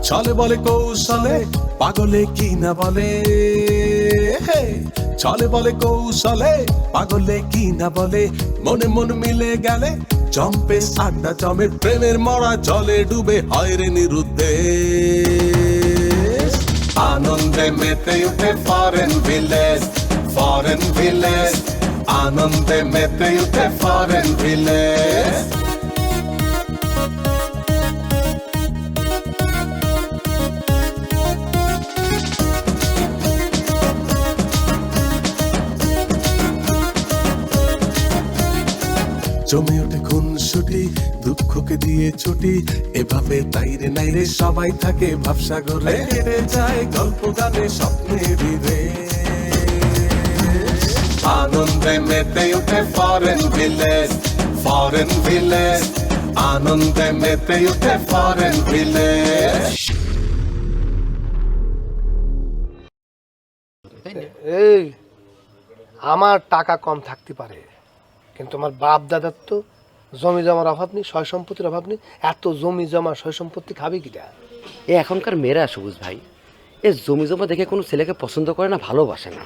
ছলে বলে কৌশলে পাগলে কি না বলে, ছলে বলে কৌশলে পাগলে কি না বলে, মনে মন মিলে গেলে জম্পে আড্ডা জমে, প্রেমের মরা জলে ডুবে হয় রে নিরুদ্দেশ। আনন্দে মেতে উঠে ফরেন ভিলেজ, ফরেন ভিলেজ, আনন্দে মেতে উঠে ফরেন ভিলেজ। জমে ওঠে খুনসুটি দুঃখকে দিয়ে ছুটি, এভাবে তাইরে নাইরে সবাই থাকে ভাবসাগরে, হেরে যায় গল্প গানে স্বপ্নের রে। আনন্দে মেতে উঠে ফরেন ভিলেজ, ফরেন ভিলেজ, আনন্দে মেতে উঠে ফরেন ভিলেজ। এই আমার টাকা কম থাকতে পারে, কিন্তু আমার বাপ দাদার তো জমি জমার অভাব নেই, সয় সম্পত্তির অভাব নেই। এত জমি জমা সয় সম্পত্তি খাবে কিটা? এ এখনকার মেয়েরা সবুজ ভাই এ জমি জমা দেখে কোনো ছেলেকে পছন্দ করে না, ভালোবাসে না।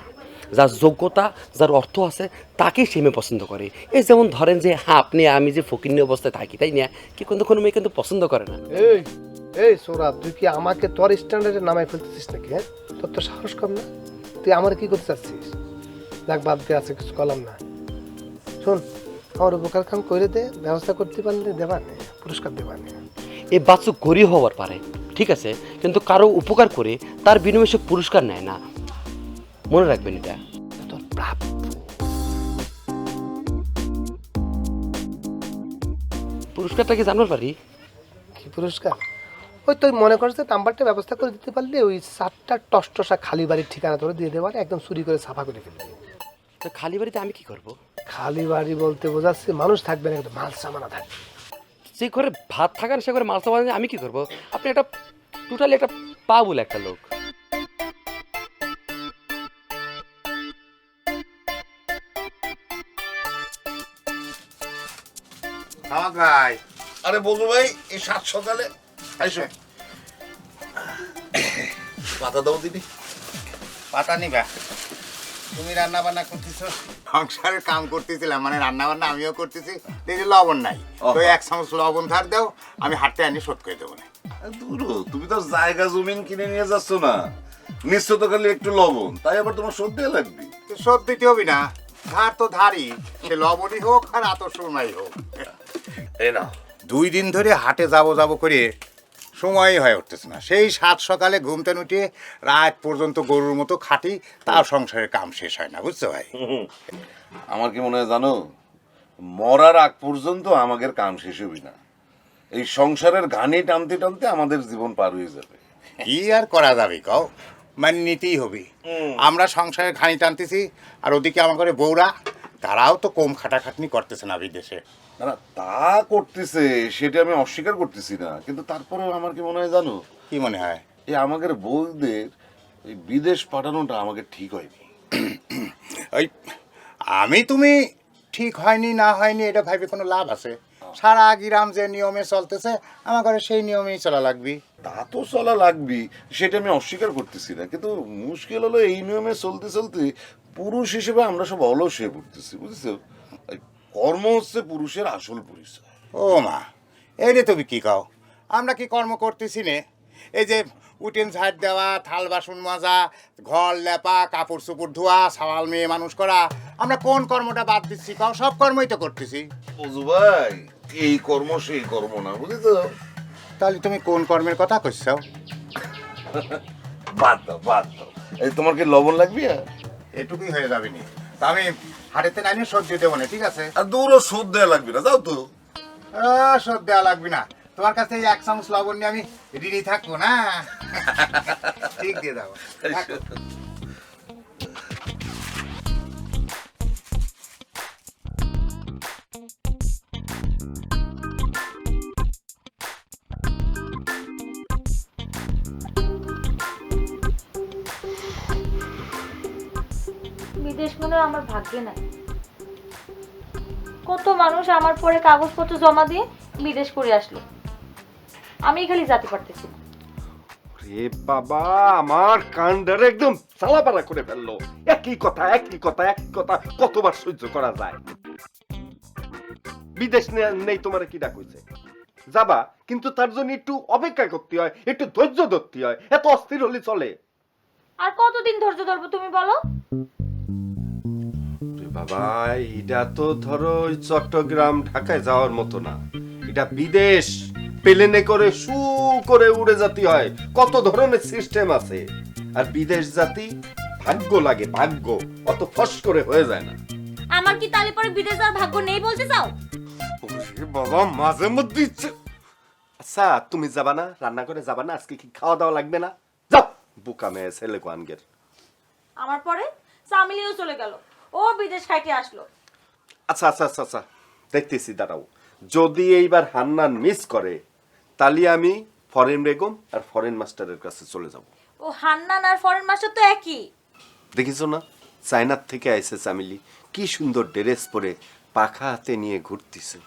যার যোগ্যতা যার অর্থ আছে তাকেই সে মেয়ে পছন্দ করে। এই যেমন ধরেন যে আপনি আমি যে ফকিন্নি অবস্থায় থাকি, তাই না, কি কিন্তু কোনো মেয়ে কিন্তু পছন্দ করে না। এই এই সোরা, তুই কি আমাকে তোর স্ট্যান্ডার্ডে নামাই ফেলতেছিস নাকি? হ্যাঁ, তোর তো সাহস কম না, তুই আমার কি করতে চাচ্ছিস? দেখ বাদ দিয়ে আছে, কিছু করলাম না। শোন, আমার উপকার কাম করে দে, ব্যবস্থা করতে পারলে দেবার নেই, পুরস্কার দেবার নেই। এই বাচ্চা গরিব হওয়ার পারে, ঠিক আছে, কিন্তু কারো উপকার করে তার বিনিময়ে সে পুরস্কার নেয় না, মনে রাখবেন এটা তোর প্রাপ্য। পুরস্কারটা কি জানতে পারি? কি পুরস্কার? ওই তুই মনে করছ যে নাম্বারটা ব্যবস্থা করে দিতে পারলে ওই 4টা টসটসা খালি বাড়ির ঠিকানা তোরে দিয়ে দেবার, একদম চুরি করে সাফা করে ফেলবি। তো খালি বাড়িতে আমি কি করব? খালি বাড়ি বলতে বোঝাচ্ছে মানুষ থাকবে না, কিন্তু মাল সামানা থাকবে। যে করে ভাত থাকান সে করে মাছ মাছ আমি কি করব? আপনি একটা টোটালি একটা পা বলে একটা লোক। ভাই, আরে বলবো ভাই, এই 7 সকালে আইসো। পাতা দাও দিদি। পাতা নিবা? তুমি রান্না বান্না করতেছো? সংসারের কাম করতেছিলাম, মানে রান্না বান্না আমিও করতেছি। দেখি লবণ নাই, তো 1 চামচ লবণ ধার দাও, আমি হাটতে আনি শোধ করে দেবো না। দূর, তুমি তো জায়গা জমিন কিনে নিয়ে যাচ্ছ না, নিশ্চয় তো খালি একটু লবণ, তাই আবার তোমার শোধ দেওয়া লাগবে। তো শোধ দিতে হবে না, ধার তো ধারই, সে লবণই হোক আর আত সুরমাই হোক। এই না, 2 দিন ধরে হাটে যাব করে সময়ই হয়ে উঠতেছে না। সেই 7 সকালে ঘুমতে উঠে রাত পর্যন্ত গরুর মতো খাটি, তার সংসারের কাম শেষ হয় না, বুঝছো ভাই? আমার কি মনে হয় জানো, মরার আগ পর্যন্ত আমাদের কাম শেষ হবি না। এই সংসারের ঘানি টানতে টানতে আমাদের জীবন পার হয়ে যাবে। কি আর করা যাবে কও, মানে নিতেই হবে। আমরা সংসারের ঘানি টানতেছি, আর ওদিকে আমার ঘরে বউরা, তারাও তো কম খাটাখাটনি করতেছে না বিদেশে। না না, তা করতেছে, সেটা আমি অস্বীকার করতেছি না, কিন্তু তারপরেও আমার কি মনে হয় জানো, কি মনে হয়? এই আমাদের বউদের এই বিদেশ পাঠানোটা আমাকে ঠিক হয়নি। ওই আমি তুমি ঠিক হয়নি না হয়নি এটা ভাবে কোনো লাভ আছে? সারা গ্রাম যে নিয়মে চলতেছে আমার ঘরে সেই নিয়মেই চলা লাগবে। তা তো চলা লাগবে, সেটা আমি অস্বীকার করতেছি না, কিন্তু মুশকিল হলো এই নিয়মে চলতে চলতে পুরুষ হিসেবে আমরা সব অলস হয়ে পড়তেছি, বুঝছো? কর্ম হচ্ছে পুরুষের আসল পরিচয়। ও মা, এই রে তুমি কি কও? আমরা কি কর্ম করতেছি নে? এই যে উঠেন ঝাড় দেওয়া, থাল বাসন মাজা, ঘর লেপা, কাপড় চোপড় ধোয়া, সওয়াল মেয়ে মানুষ করা, আমরা কোন কর্মটা বাদ দিচ্ছি কও? সব কর্মই তো করতেছি। বুঝু ভাই, এই কর্ম সেই কর্ম না, বুঝেছো? তাহলে তুমি কোন কর্মের কথা কইছো? বাদ দাও, বাদ দাও। এই তোমার কি লবণ লাগবে? এটুকুই হয়ে যাবে নি, তা আমি হাড়িতে নাইনি সবজি দেবো না, ঠিক আছে? আর দূরও শোধ দেওয়া লাগবে না, যাও তো। সব দেওয়া লাগবে না, তোমার কাছে এই 1 চামচ লবণ নিয়ে আমি রেডি থাকবো না। ঠিক দিয়ে দাও। বিদেশ মনে হয় আমার ভাগ্যে নাই। কত মানুষ আমার পরে কাগজপত্র জমা দিয়ে বিদেশ করে আসলো, আমি খালি যেতে পারতেছি না। রে বাবা, আমার কান্ডারে একদম সালাপালা করে ফেললো। একই কথা একই কথা একই কথা কতবার সহ্য করা যায়? বিদেশ নেই তোমার কি ডাক হইছে? যাবা, কিন্তু তার জন্য একটু অপেক্ষা করতে হয়, একটু ধৈর্য ধরতে হয়। এত অস্থির হলে চলে? আর কতদিন ধৈর্য ধরবো তুমি বলো? বাবা, এটা তো ধরো ওই চট্টগ্রাম ঢাকায় যাওয়ার মতো না, এটা বিদেশ। প্লেনে করে শু করে উড়ে যেতে হয়, কত ধরনের সিস্টেম আছে। আর বিদেশ জাতি ভাগ্য লাগে, ভাগ্য অত ফস করে হয়ে যায় না। আমার কি তালে পরে বিদেশ যাওয়ার ভাগ্য নেই বলতে চাও? ওরে বাবা, মাঝে মধ্যে ইচ্ছে। আচ্ছা, তুমি যাবা না? রান্না করে যাবা না? আজকে কি খাওয়া দাওয়া লাগবে না? যাও, বুকা মেয়ে ছেলে কোয়ানগের। আমার পরে সামিলিও চলে গেল, ও বিদেশ খাইতে আসলো। আচ্ছা আচ্ছা আচ্ছা আচ্ছা, দেখতেছি, দাঁড়াও। যদি এইবার হান্নান মিস করে, তাহলে আমি ফরেন বেগম আর ফরেন মাস্টারের কাছে চলে যাব। ও হান্নান আর ফরেন মাস্টার তো একই। দেখিছো না, চায়নার থেকে আইসে চামিলি, কি সুন্দর ড্রেস পরে পাখা হাতে নিয়ে ঘুরতেছে।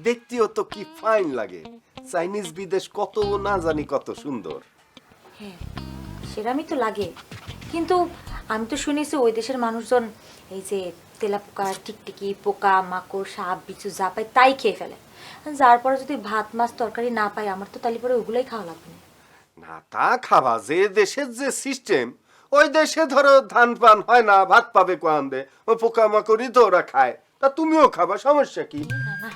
দেখতেও তো কি ফাইন লাগে। চাইনিজ বিদেশ কত না জানি কত সুন্দর। হ্যাঁ, সেরামই তো লাগে, কিন্তু আমি তো শুনেছি ওই দেশের মানুষজন এই যে তেলাপোকা, টিকটিকি, পোকা মাকড়, সাপ বিছু যা পায় তাই খেয়ে ফেলে। যার পরে যদি ভাত মাছ তরকারি না পাই, আমার তো তালি পরে ওগুলোই খাওয়া লাগবে না। না, তা খাবা, যে দেশের যে সিস্টেম, ওই দেশে ধরো ধান পান হয় না, ভাত পাবে কোয়ান দে, ও পোকামাকড়ি তো ওরা খায়, তা তুমিও খাবা, সমস্যা কি? না না,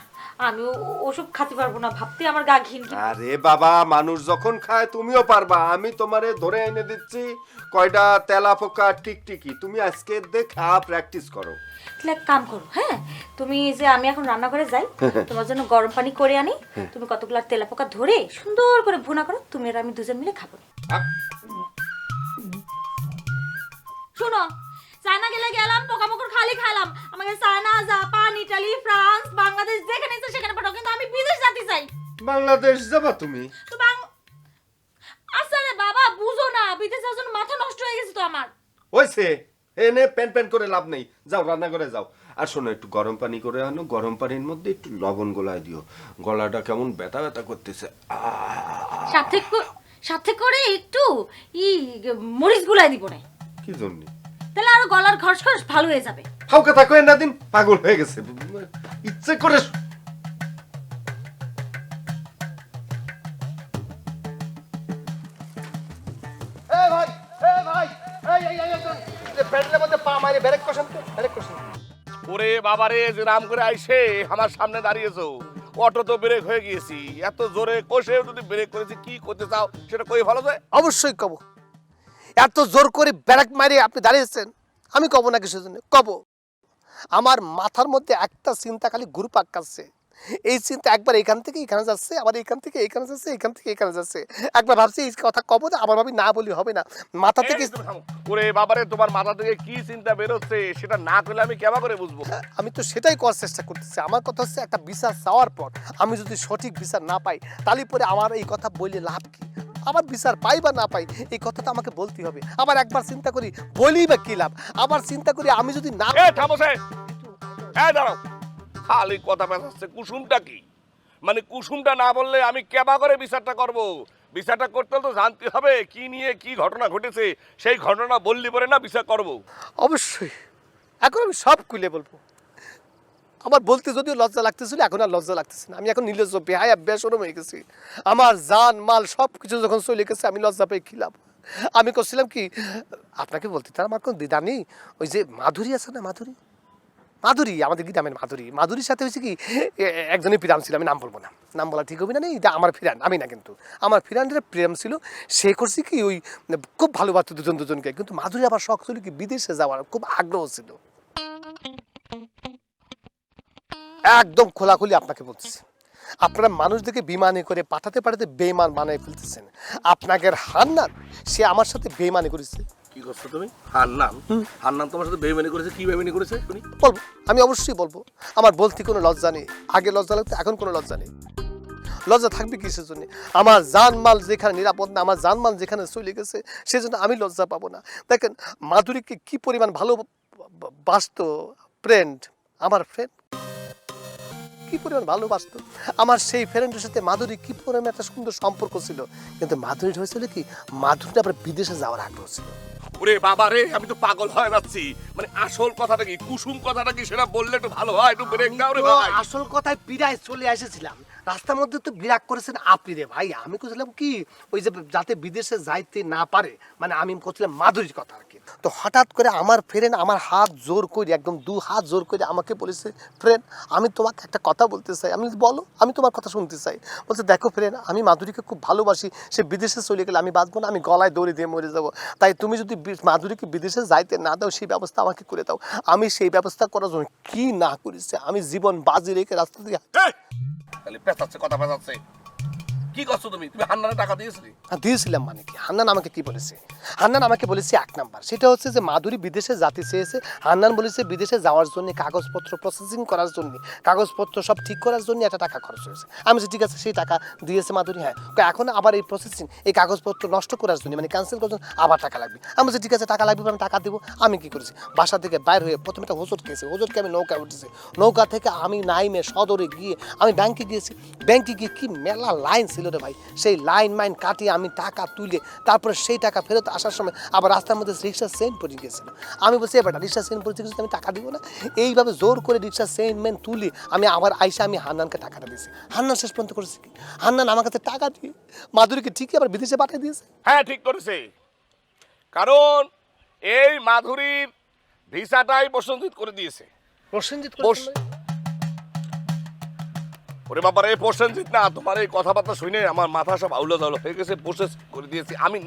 আমি ওসব খেতে পারবো না, ভাবতে আমার গা ঘিন ঘিন। আরে বাবা, মানুষ যখন খায় তুমিও পারবা। আমি তোমারে ধরে এনে দিচ্ছি কয়টা তেলা পোকা টিকটিকি, তুমি আজকে দেখা প্র্যাকটিস করো। তাহলে এক কাম করো, হ্যাঁ, তুমি যে আমি এখন রান্নাঘরে যাই, তোমার জন্য গরম পানি করে আনি, তুমি কতগুলো তেলাপোকা ধরে সুন্দর করে ভুনা করো, তুমি আর আমি দুজন মিলে খাবো। শোনো, চায়না গেলাম, পোকামাকড় খালি খাইলাম, আমাকে China, Japan, Italy, France, Bangladesh যেখানে ইচ্ছে সেখানে পাঠাও, কিন্তু আমি বিদেশ যেতে চাই। বাংলাদেশ যাবা তুমি? তো আচ্ছা রে বাবা, বুঝো না, বিদেশ যাওয়ার জন্য মাথা নষ্ট হয়ে গেছে তো আমার। হইছে, এনে প্যান করে লাভ নেই, যাও রান্না করে যাও। আর শোনো, একটু গরম পানি করে আনো, গরম পানির মধ্যে একটু লবণ গোলায় দিও, গলাটা কেমন ব্যথা ব্যথা করতেছে। সাথে করে একটু মরিচ গুলাই দিব না? কি জন্য? তাহলে আরো গলার খসখস ভালো হয়ে যাবে। ফাও কথা কই না, দিন পাগল হয়ে গেছে, ইচ্ছে করে। ওরে বাবারে, যে রাম করে আইসে আমার সামনে দাঁড়িয়েছো, অটো তো ব্রেক হয়ে গিয়েছি, এত জোরে কষে যদি ব্রেক করেছি, কি করতে চাও সেটা কই ভালো যায়? অবশ্যই কব। এত জোর করে ব্যারাক মারি আপনি দাঁড়িয়েছেন, আমি কব না কিসের জন্য কব। আমার মাথার মধ্যে একটা চিন্তা খালি ঘুরপাক খাচ্ছে। এই চিন্তা একবার এখান থেকে এখানে যাচ্ছে, আবার এখান থেকে এখানে যাচ্ছে, এখান থেকে এখানে যাচ্ছে। একবার ভাবছি এই কথা কব না, আবার ভাবি না বলি হবে না, মাথা থেকে। এই তুমি থামো। ওরে বাবারে, তোমার মাথা থেকে কি চিন্তা বেরোচ্ছে সেটা না করলে আমি কেমন করে বুঝবো? আমি তো সেটাই করার চেষ্টা করতেছি। আমার কথা হচ্ছে, একটা বিচার চাওয়ার পর আমি যদি সঠিক বিচার না পাই, তাহলে পরে আমার এই কথা বললে লাভ কি? আবার বিচার পাই বা না পাই, এই কথাটা আমাকে বলতেই হবে। আবার একবার চিন্তা করি, বলি বা কি লাভ? আবার চিন্তা করি, আমি যদি না। থামো সে, দাঁড়াও, খালি কথা পেঁচাচ্ছে। কুসুমটা কি মানে? কুসুমটা না বললে আমি কেবা করে বিচারটা করব? বিচারটা করতে তো জানতে হবে কি নিয়ে কি ঘটনা ঘটেছে, সেই ঘটনা বললি পরে না বিচার করব। অবশ্যই এখন আমি সব খুলে বলবো। আমার বলতে যদিও লজ্জা লাগতেছিল, এখন আর লজ্জা লাগতেছে না। আমি এখন নির্লজ্জ, বেহায়া, বেশরম হয়ে গেছি। আমার জান মাল সব কিছু যখন চলে গেছে, আমি লজ্জা পেয়ে খিলাম। আমি করছিলাম কি, আপনাকে বলতে তার আমার কোনো দিদা নেই। ওই যে মাধুরী আছে না, মাধুরী আমাদের গ্রামের মাধুরীর সাথে হয়েছে কি, একজনের প্রেম ছিল, আমি নাম বলবো না, নাম বলা ঠিক হবে না। এটা আমার ফ্রেন্ড, আমি না, কিন্তু আমার ফ্রেন্ডের প্রেম ছিল। সে করছে কি, ওই খুব ভালোবাসতো দুজনকে, কিন্তু মাধুরী আবার শখ ছিল কি বিদেশে যাওয়ার, খুব আগ্রহ ছিল। একদম খোলাখুলি আপনাকে বলতেছি, আপনারা মানুষদেরকে বিমানে করে পাঠাতে বেইমান বানায় ফেলতেছেন। আপনাকে হান্নান, সে আমার সাথে বেইমানি করেছে। কি করছো তুমি? হান্নান তোমার সাথে বেইমানি করেছে? কি বেইমানি করেছে শুনি? বলবো, আমি অবশ্যই বলবো। আমার বলতে কোনো লজ্জা নেই, আগে লজ্জা লাগতো, এখন কোনো লজ্জা নেই। লজ্জা থাকবে কিসের জন্য? আমার জানমাল যেখানে নিরাপদ না, আমার জানমাল যেখানে চলে গেছে, সেজন্য আমি লজ্জা পাবো না। দেখেন মাধুরীকে কি পরিমাণ ভালো বাসতো ফ্রেন্ড, আমার ফ্রেন্ড। কি পরিমাণ ভালোবাসতো, আমার সেই ফ্রেন্ডের সাথে মাধুরী কি পরিমাণ একটা সুন্দর সম্পর্ক ছিল। কিন্তু মাধুরীর হয়েছিল কি, মাধুরীটা আবার বিদেশে যাওয়ার আগ্রহ ছিল। ওরে বাবা রে, আমি তো পাগল হয়ে যাচ্ছি। মানে আসল কথাটা কি, কুসুম কথাটা কি সেটা বললে একটু ভালো হয়, একটু ব্রেক দাও রে তো ভাই। আসল কথায় বিরায় চলে এসেছিলাম, রাস্তার মধ্যে তো বিরাগ করেছেন আপনি রে ভাই। আমি কইছিলাম কি, ওই যে যাতে বিদেশে যাইতে না পারে, মানে আমি করছিলাম মাধুরীর কথা আর কি। তো হঠাৎ করে আমার ফ্রেন্ড আমার হাত জোর করে, একদম 2 হাত জোর করে আমাকে বলেছে, ফ্রেন্ড আমি তোমাকে একটা কথা বলতে চাই। আমি বলো, আমি তোমার কথা শুনতে চাই। বলছে দেখো ফ্রেন্ড, আমি মাধুরীকে খুব ভালোবাসি, সে বিদেশে চলে গেলে আমি বাঁচবো না, আমি গলায় দড়ি দিয়ে মরে যাবো। তাই তুমি যদি মাধুরীকে বিদেশে যাইতে না দাও, সেই ব্যবস্থা আমাকে করে দাও। আমি সেই ব্যবস্থা করার জন্য কি না করেছে, আমি জীবন বাজি রেখে রাস্তা দিয়ে এই, খালি পেঁচাচ্ছে, কথা পেঁচাচ্ছে। কি করছো তুমি? তুমি হান্নানে টাকা দিয়েছিলে? দিয়েছিলাম। মানে কি, হান্নান আমাকে কি বলেছে? হান্নান আমাকে বলেছে 1 নাম্বার, সেটা হচ্ছে যে মাধুরী বিদেশে যেতে চেয়েছে। হান্নান বলেছে বিদেশে যাওয়ার জন্য কাগজপত্র প্রসেসিং করার জন্য, কাগজপত্র সব ঠিক করার জন্য একটা টাকা খরচ হয়েছে। আমি বলছি ঠিক আছে, সেই টাকা দিয়েছে মাধুরী। হ্যাঁ, এখন আবার এই প্রসেসিং, এই কাগজপত্র নষ্ট করার জন্য, মানে ক্যান্সেল করার জন্য আবার টাকা লাগবে। আমি বলছি ঠিক আছে, টাকা লাগবে, আমি টাকা দেবো। আমি কি করেছি, বাসা থেকে বাইর হয়ে প্রথমে একটা হোঁচট খেয়েছি, হোঁচটকে আমি নৌকায় উঠেছি। নৌকা থেকে আমি নাইমে সদরে গিয়ে আমি ব্যাংকে গিয়েছি। ব্যাংকে গিয়ে কি মেলা লাইন ছিল রে ভাই। সেই লাইন মাইন কাটিয়ে আমি টাকা তুলে তারপরে সেই টাকা ফেরত আসার সময় আবার রাস্তার মধ্যে রিক্সার চেইন পড়ে গিয়েছিল। আমি বলছি এবার রিক্সার চেইন পড়ে গেছি, আমি টাকা দিব না। এইভাবে জোর করে রিক্সার চেইন মেন তুলে আমি আবার আইসা আমি হান্নানকে টাকাটা দিয়েছি। হান্নান শেষ পর্যন্ত করেছে কি, হান্নান আমার কাছে টাকা দিয়ে মাধুরীকে ঠিকই আবার বিদেশে পাঠিয়ে দিয়েছে। হ্যাঁ ঠিক করেছে, কারণ এই মাধুরীর ভিসাটাই প্রসেনজিৎ করে দিয়েছে। প্রসেনজিৎ ওরে বাবা রে, প্রসেনজিৎ না, তোমার এই কথাবার্তা শুনে আমার মাথা সব আউলো দাউলো হয়ে গেছে। প্রসেস করে দিয়েছি আমি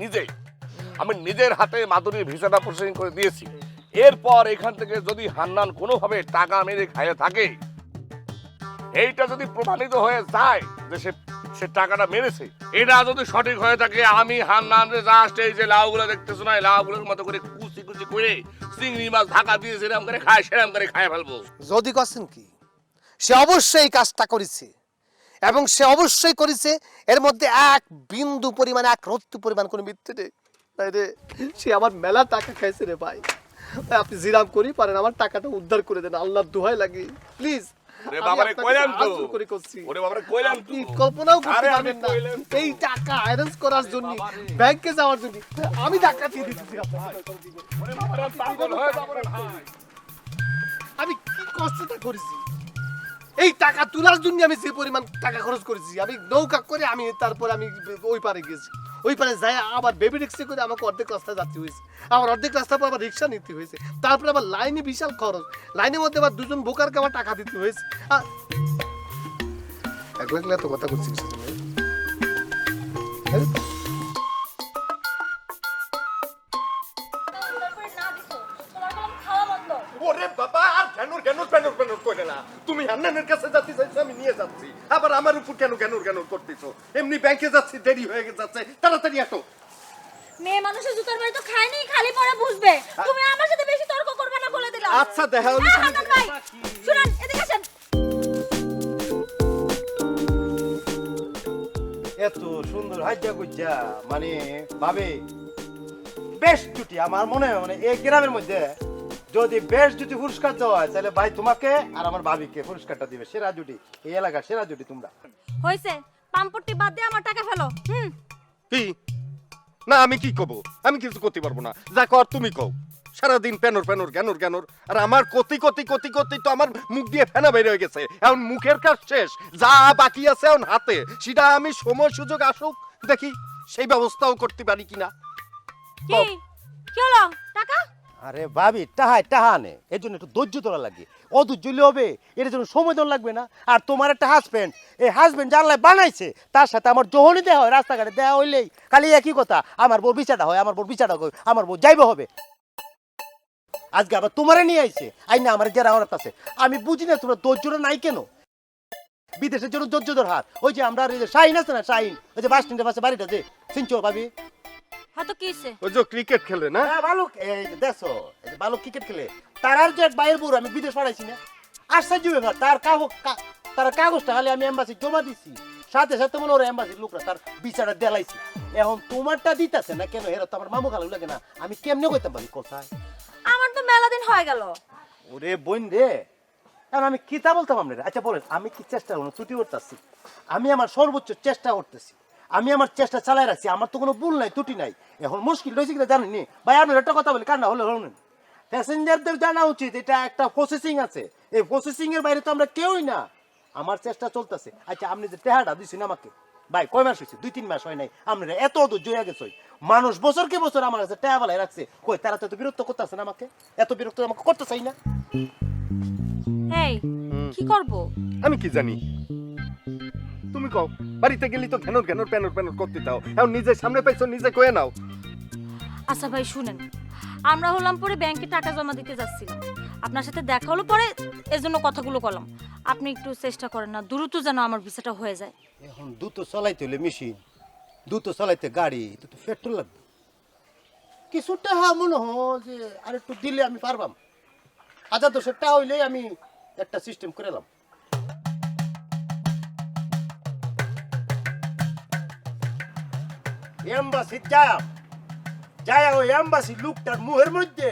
নিজের হাতে মাধুরীর ভিসাটা প্রসেসিং করে দিয়েছি। এরপর এখান থেকে যদি হান্নান কোনোভাবে টাকা মেরে খাইয়ে থাকে, এইটা যদি প্রমাণিত হয়ে যায় যে সে টাকাটা মেরেছে, এটা যদি সঠিক হয়ে থাকে, আমি হান্নানরে জাস্ট এই যে লাউগুলো দেখতেছো না, এই লাউগুলোর মতো করে কুচি কুচি করে চিংড়ি মাছ ঢাকা দিয়ে যেরকম করে খায় সেরকম করে খায় ফেলবো। যদি করছেন কি, সে অবশ্যই কাজটা করেছে এবং সে অবশ্যই করেছে। এর মধ্যে 1 বিন্দু পরিমাণ, 1 রত্তি পরিমাণ কোনো মিথ্যে নেই। তাই রে, সে আমার মেলা টাকা খাইছে রে ভাই। ভাই আপনি জিরাম করি পারেন, আমার টাকাটা উদ্ধার করে দেন, আল্লাহর দোহাই লাগে প্লিজ। ওরে বাবারে কইলাম তো, ওরে বাবারে কইলাম তো, কল্পনাও করতে আরে আমি পারবেন না কইলাম তো। এই টাকা অ্যারেঞ্জ করার জন্য, ব্যাংকে যাওয়ার জন্য আমি টাকা দিয়ে দিতেছি আপনাকে। ওরে বাবারে পাগল হয়ে যাবো রে ভাই। আমি কি কষ্টটা করেছি, এই টাকা তোলার জন্য আমি যে পরিমাণ টাকা খরচ করেছি। আমি নৌকা করে আমি তারপর আমি ওই পারে গেছি, ওই পারে যাই আবার বেবি রিক্সা করে আমাকে অর্ধেক রাস্তা যাতে হয়েছে, আবার অর্ধেক রাস্তা পর আবার রিক্সা নিতে হয়েছে, তারপরে আবার লাইনে বিশাল খরচ, লাইনের মধ্যে আবার 2 জন বোকারকে আমার টাকা দিতে হয়েছে। একলা একলা তো কথা করছি ওরে বাবা, আর ঘ্যানুর ঘ্যানুর প্যানুর প্যানুর করে না। তুমি হান্নানের কাছে যাচ্ছি চাইছো, আমি নিয়ে যাচ্ছি, আবার আমার উপর কেন ঘ্যানুর ঘ্যানুর করতেছো? এমনি ব্যাংকে যাচ্ছি, দেরি হয়ে যাচ্ছে, তাড়াতাড়ি আসো। মেয়ে মানুষের জুতার বাড়ি তো খায়নি, খালি পরে বুঝবে। তুমি আমার সাথে বেশি তর্ক করবে না বলে দিলাম। আচ্ছা দেখা হলো। হ্যাঁ, হান্নান ভাই, শুনুন, এদিকে আসেন। এত সুন্দর হাইজা গুজ্জা, মানে ভাবে বেশ জুটি। আমার মনে হয় মানে এই গ্রামের মধ্যে যদি বেশ জুটি পুরস্কার দেওয়া হয়, তাহলে ভাই তোমাকে আর আমার ভাবিকে পুরস্কারটা দিবে। সেরা জুটি, এই এলাকার সেরা জুটি তোমরা। হইছে, পাম্পটি বাদ দিয়ে আমার টাকা ফেলো। কি না, আমি কি কব? আমি কিছু করতে পারবো না, যা কর তুমি কও। সারাদিন প্যানোর প্যানোর জ্ঞানোর জ্ঞানোর, আর আমার কতি কতি কতি কতি তো আমার মুখ দিয়ে ফেনা বের হয়ে গেছে। এখন মুখের কাজ শেষ, যা বাকি আছে এখন হাতে, সেটা আমি সময় সুযোগ আসুক দেখি সেই ব্যবস্থাও করতে পারি কিনা। কি কি হলো টাকা? আরে ভাবি, টাহায় টাহা নে, এর জন্য একটু ধৈর্য ধরা লাগে। অধৈর্য হবে, এর জন্য সময় দেওয়া লাগবে না। আর তোমার একটা হাজবেন্ড, এই হাজবেন্ড জানলায় বানাইছে, তার সাথে আমার যখনই দেওয়া হয়, রাস্তাঘাটে দেওয়া হইলেই খালি একই কথা, আমার বউ বিচারটা হয়, আমার বউ বিচারটা হয়, আমার বউ যাইবে হবে। আজকে আবার তোমারে নিয়ে আইছে, আই না আমার যারা আমার কাছে। আমি বুঝি না তোমরা ধৈর্যটা নাই কেন। বিদেশের জন্য ধৈর্য ধর হাত। ওই যে আমরা শাহিন আছে না, শাহিন, ওই যে বাস স্ট্যান্ডের পাশে বাড়িটা, যে চিনছো ভাবি? হ্যাঁ তো কিছে? ওই যে ক্রিকেট খেলে না, হ্যাঁ বালক, এই যে দেখছো, এই যে বালক ক্রিকেট খেলে, তার যে বাইরের বউ আমি বিদেশ পাঠাইছি না। আশ্চর্য ব্যাপার, তার কাগজটা খালি আমি এম্বাসি জমা দিছি, সাথে সাথে মনে ওরা এম্বাসির লোকরা তার বিচারটা দেলাইছি। এখন তোমারটা দিতেছে না কেন? হেরা তো আমার মামু খালু লাগে না, আমি কেমনে কইতাম ভাবি কোথায়? আমার তো মেলা দিন হয়ে গেল। ওরে বোন রে, এখন আমি কি তা বলতাম আপনার? আচ্ছা বলেন, আমি কি চেষ্টা করবো? ত্রুটি করতেছি, আমি আমার সর্বোচ্চ চেষ্টা করতেছি, আমি আমার চেষ্টা চালাই রাখছি, আমার তো কোনো ভুল নাই, ত্রুটি নাই। এখন মুশকিল রয়েছে কিনা জানেন নি ভাই? আপনার একটা কথা বলি, কান্না হলে হলেন, প্যাসেঞ্জারদের জানা উচিত এটা একটা প্রসেসিং আছে, এই প্রসেসিং এর বাইরে তো আমরা কেউই না। আমার চেষ্টা চলতেছে। আচ্ছা আপনি যে টেহাটা দিচ্ছেন আমাকে, ভাই কয় মাস হয়েছে? 2-3 মাস হয় নাই। আপনারা এত ধৈর্য হয়ে গেছে, মানুষ বছরকে বছর আমার কাছে টেহা বেলায় রাখছে, কই তারা তো এত বিরক্ত করতেছে না আমাকে, এত বিরক্ত আমাকে করতে চাই না। এই কি করব? আমি কি জানি, তুমি কও। বাড়িতে গেলি তো ঘ্যানোর ঘ্যানোর প্যানোর প্যানোর করতে দাও, এখন নিজের সামনে পাইছো নিজে কয়ে নাও। আচ্ছা ভাই শুনেন, আমরা হলাম পরে ব্যাংকে টাকা জমা দিতে যাচ্ছিলাম, আপনার সাথে দেখা হলো পরে এজন্য কথাগুলো বললাম। আপনি একটু চেষ্টা করেন না, দ্রুত যেন আমার ভিসাটা হয়ে যায়। এখন দ্রুত চালাইতে হলে মেশিন, দ্রুত চালাইতে গাড়ি, তো পেট্রোল লাগবে। কিছুটা মনে হয় যে আর একটু দিলে আমি পারবাম। 1000-200 টাকা হইলেই আমি একটা সিস্টেম করে এলাম। এম্বাসি যায় ওই এম্বাসি লোকটার মুহের মধ্যে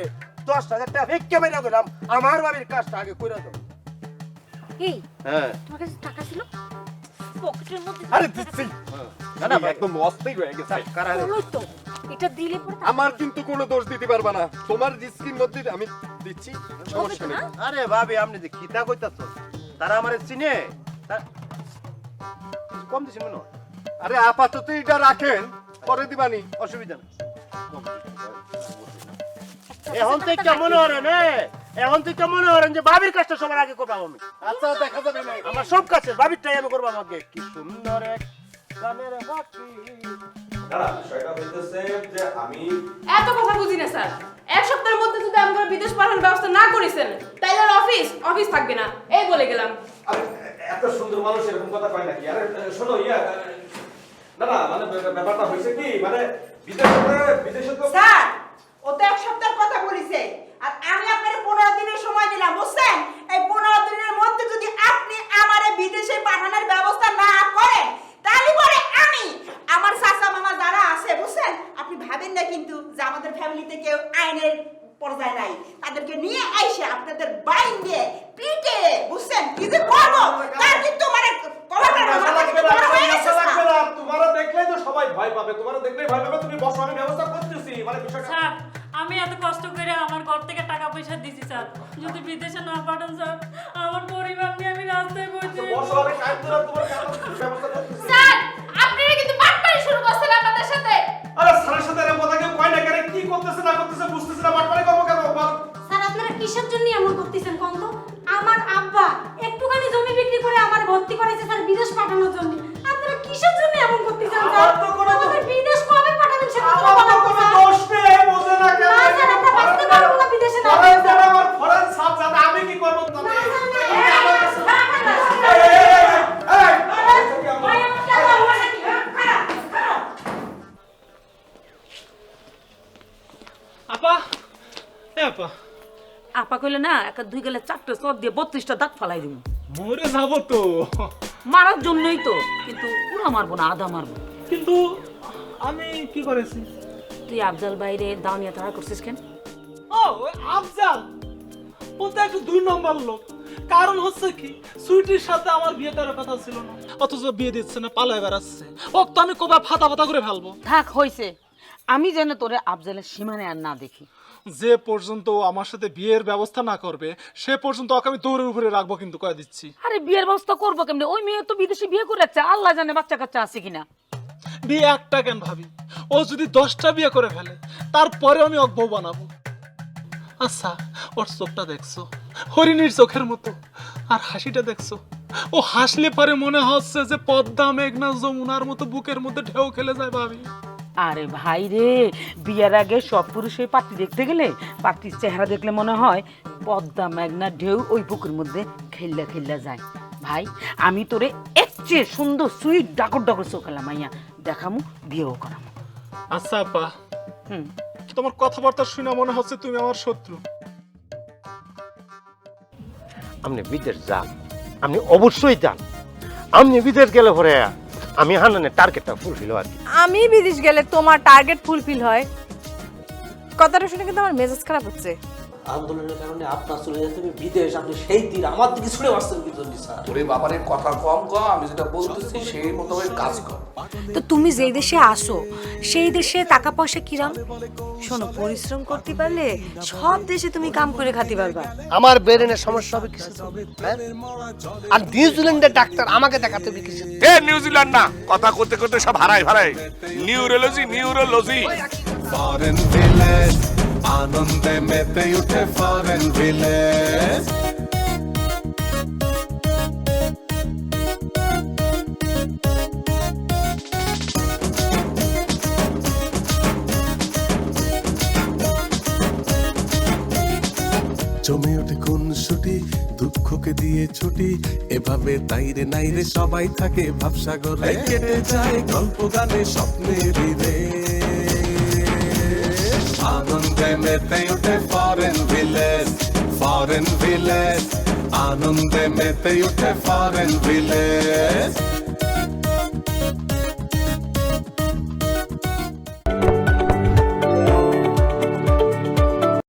10,000 টাকা ফেঁকে বেরা গেলাম, আমার বাড়ির কাজটা আগে করে দাও। এই হ্যাঁ তোমার কাছে টাকা ছিল পকেটের মধ্যে? আরে দিচ্ছি, না না ভাই, একদম অস্থির হয়ে গেছে। বলো তো, এটা দিলে পরে আমার কিন্তু কোনো দোষ দিতে পারবা না, তোমার রিস্কির মধ্যে আমি দিচ্ছি, সমস্যা নেই। আরে ভাবি আপনি যে খিতা কইতাছ, তারা আমারে চিনে, কিছু কম দিছেন মনে হয়। আরে আপাতত এটা রাখেন, পরে দিবানি, অসুবিধা নেই। এখন থেকে মনে হরেন, এখন থেকে মনে হরেন যে ভাবির কাজটা সবার আগে করবো আমি। আচ্ছা দেখা যাবে না। আমার সব কাছে ভাবিরটাই আমি করবো আমাকে। কি সুন্দর এক গানের বাকি। এত কথা বুঝি না স্যার। এক সপ্তাহের মধ্যে যদি আমরা বিদেশ পাঠানোর ব্যবস্থা না করেছেন তাইলে আর অফিস থাকবে না, এই বলে গেলাম। আরে এত সুন্দর মানুষ এরকম কথা কয় নাকি? আরে শোনো না না, মানে ব্যাপারটা হয়েছে কি, মানে বিদেশে তো স্যার ও তো এক সপ্তাহের কথা বলেছে, আর আমি আপনার 15 দিনের সময় দিলাম, বুঝছেন? এই 15 দিনের মধ্যে যদি আপনি আমারে বিদেশে পাঠানোর ব্যবস্থা না করেন তাহলে পরে আমি আমার চাচা মামা যারা আছে, বুঝছেন, আপনি ভাবেন না কিন্তু যে আমাদের ফ্যামিলিতে কেউ আইনের পর্যায়ে নাই, তাদেরকে নিয়ে আইসে আপনাদের বাইন দিয়ে পিটে, বুঝছেন, কি যে করবো তার কিন্তু মানে তোমারা দেখলেই তো সবাই ভয় পাবে, তোমারা দেখলেই ভয় পাবে। তুমি বসো, আমি ব্যবস্থা করতেছি, মানে বিষয়টা। স্যার আমি এত কষ্ট করে আমার ঘর থেকে টাকা পয়সা দিছি স্যার, যদি বিদেশে না পাঠান স্যার আমার পরিবার নিয়ে আমি রাস্তায় বসে। বসো, আমি কাজ করে তোমার ব্যবস্থা করতেছি। স্যার আপনারা কিন্তু বাটপাড়ি শুরু করছেন আমাদের সাথে। আরে স্যারের সাথে এরকম কথা কেউ কয় না, কেন কি করতেছে না করতেছে বুঝতেছে না, বাটপাড়ি করবো কেন? স্যার আপনারা কিসের জন্য এমন করতেছেন কোন তো? আমার আব্বা একটুখানি জমি বিক্রি করে আমার ভর্তি করেছে স্যার বিদেশ পাঠানোর জন্য। আপনারা কিসের জন্য এমন করতেছেন স্যার? আমার তো কোনো আমাদের বিদেশ কবে পাঠাবেন সেটা তো আমার তো বলেন কোনো স্যার। দোষ নেই, বোঝে না কেন? না স্যার আমরা বাঁচতে পারবো না বিদেশে না ফরেন গেলে। স্যার, আমার ফরেন সাপ জানে, আমি কি করবো তাহলে? না, না, না, এই, এই, ভাই আমার টাকা আমার নাকি? আপা এ আপা, আপা কইলে না, একটা 2 গেলে 4টে সব দিয়ে 32টা দাঁত ফালাই দিব। মরে যাবো তো, মারার জন্যই তো, কিন্তু পুরো মারবো না, আধা মারবো। কিন্তু আমি কি করেছি? তুই আফজাল বাইরে দাওনিয়া তাড়া করছিস কেন? ও ওই আফজাল বলতে একটু 2 নম্বর লোক। কারণ হচ্ছে কি, সুইটির সাথে আমার বিয়ে করার কথা ছিল না, অথচ বিয়ে দিচ্ছে না, পালায় বেড়াচ্ছে। ও তো আমি কবা ফাতা ফাতা করে ফেলবো। থাক হইছে, আমি যেন তোরে আফজালের সীমানে আর না দেখি। যে পর্যন্ত ও আমার সাথে বিয়ের ব্যবস্থা না করবে সে পর্যন্ত ওকে আমি দৌড়ের উপরে রাখবো, কিন্তু কয়ে দিচ্ছি। আরে বিয়ের ব্যবস্থা করবো কেমনে? ওই মেয়ে তো বিদেশে বিয়ে করে রাখছে, আল্লাহ জানে বাচ্চা কাচ্চা আছে কিনা। বিয়ে একটা কেন ভাবি, ও যদি 10টা বিয়ে করে ফেলে তারপরে আমি ওকে বউ বানাবো। আচ্ছা ওর চোখটা দেখছো, হরিণীর চোখের মতো, আর হাসিটা দেখছো, ও হাসলে পরে মনে হচ্ছে যে পদ্মা মেঘনা যমুনার মতো বুকের মধ্যে ঢেউ খেলে যায় ভাবি। আরে ভাই রে, বিয়ের আগে সব পুরুষের পাত্রী দেখতে গেলে পাত্রীর চেহারা দেখলে মনে হয় পদ্মা মেঘনা ঢেউ ওই পুকুরের মধ্যে খেললা খেললা যায়। ভাই আমি তোরে এর চেয়ে সুন্দর সুইট ডাকর ডাকর চোখালাম মাইয়া দেখামু, বিয়েও করামু। আচ্ছা আপা, হুম, তোমার কথাবার্তা শুনে মনে হচ্ছে তুমি আমার শত্রু। আপনি বিদেশ যান, আপনি অবশ্যই যান। আপনি বিদেশ গেলে পরে আমি হান্নানের টার্গেটটা ফুলফিল আর কি। আমি বিদেশ গেলে তোমার টার্গেট ফুলফিল হয়? কথাটা শুনে কিন্তু আমার মেজাজ খারাপ হচ্ছে। আন্দোলনের কারণে আপনার চলে যেতে হবে বিদেশ, আপনি সেই তীর আমার দিকে ছুড়ে মারছেন কি জন্য স্যার? ওরে বাবারে কথা কম ক, আমি যেটা বলতেছি সেই মতো কাজ কর। তো তুমি যেই দেশে আসো সেই দেশে টাকা পয়সা কিরাম? শোনো, পরিশ্রম করতে পারলে সব দেশে তুমি কাম করে খাতে পারবা। আমার ব্রেনের সমস্যা হবে কিছু, হ্যাঁ? আর নিউজিল্যান্ডের ডাক্তার আমাকে দেখাতে হবে কিছু। এ নিউজিল্যান্ড না, কথা করতে করতে সব হারাই নিউরোলজি নিউরোলজি। ফরেন ভিলেজ আনন্দে মেতে উঠে ফরেন ভিলেজ। জমে ওঠে খুনসুটি দুঃখকে দিয়ে ছুটি, এভাবে তাইরে নাইরে সবাই থাকে ভাবসাগরে। কেটে যায় গল্প গানে স্বপ্নের রে, আনন্দে মেতে উঠে ফরেন ভিলেজ, ফরেন ভিলেজ আনন্দে মেতে উঠে ফরেন ভিলেজ।